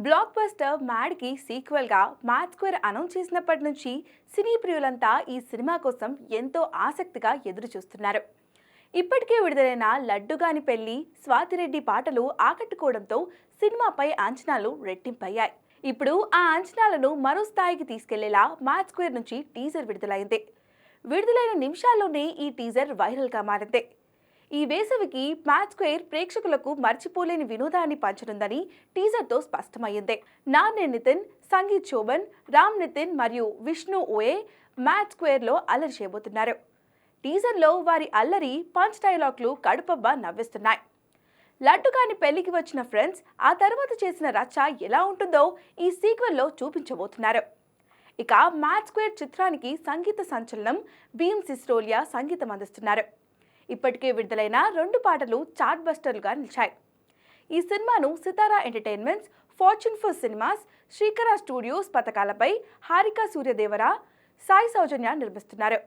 Block buster మ్యాడ్కి సీక్వెల్గా mad square announce చేసినప్పటి నుంచి సినీ ప్రియులంతా ఈ సినిమా కోసం ఎంతో ఆసక్తిగా ఎదురు చూస్తున్నారు. ఇప్పటికే విడుదలైన లడ్డుగాని పెళ్లి, స్వాతిరెడ్డి పాటలు ఆకట్టుకోవడంతో సినిమాపై అంచనాలు రెట్టింపయ్యాయి. ఇప్పుడు ఆ అంచనాలను మరో స్థాయికి తీసుకెళ్లేలా మ్యాడ్ స్క్వేర్ నుంచి టీజర్ విడుదలైంది. విడుదలైన నిమిషాల్లోనే ఈ టీజర్ వైరల్గా మారింది. ఈ వేసవికి మ్యాడ్ స్క్వేర్ ప్రేక్షకులకు మర్చిపోలేని వినోదాన్ని పంచనుందని టీజర్తో స్పష్టమైంది. నాని నితిన్, సంగీత్ శోభన్, రామ్ నితిన్ మరియు విష్ణు ఓయే మ్యాడ్ స్క్వేర్లో అల్లరి చేయబోతున్నారు. టీజర్లో వారి అల్లరి పంచ్ డైలాగ్లు కడుపబ్బా నవ్విస్తున్నాయి. లడ్డుగాని పెళ్లికి వచ్చిన ఫ్రెండ్స్ ఆ తర్వాత చేసిన రచ్చ ఎలా ఉంటుందో ఈ సీక్వెల్లో చూపించబోతున్నారు. ఇక మ్యాడ్ స్క్వేర్ చిత్రానికి సంగీత సంచలనం భీమ్ సిస్రోలియా సంగీతం అందిస్తున్నారు. ఇప్పటికే విడుదలైన 2 పాటలు చార్ట్ బస్టర్లుగా నిలిచాయి. ఈ సినిమాను Sithara entertainments, fortune four cinemas, Srikara studios పథకాలపై హారిక సూర్యదేవర, సాయి సౌజన్య నిర్మిస్తున్నారు.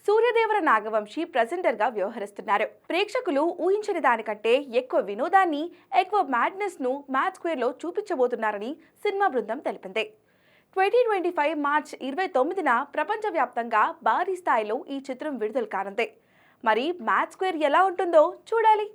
సూర్యదేవర నాగవంశీ ప్రెజెంటర్గా వ్యవహరిస్తున్నారు. ప్రేక్షకులు ఊహించని దానికంటే ఎక్కువ వినోదాన్ని, ఎక్కువ మ్యాడ్నెస్ ను మ్యాడ్ స్క్వేర్లో చూపించబోతున్నారని సినిమా బృందం తెలిపింది. 2025 మార్చి 29న ప్రపంచవ్యాప్తంగా భారీ స్థాయిలో ఈ చిత్రం విడుదల కానుంది. మరి మ్యాడ్ స్క్వేర్ ఎలా ఉంటుందో చూడాలి.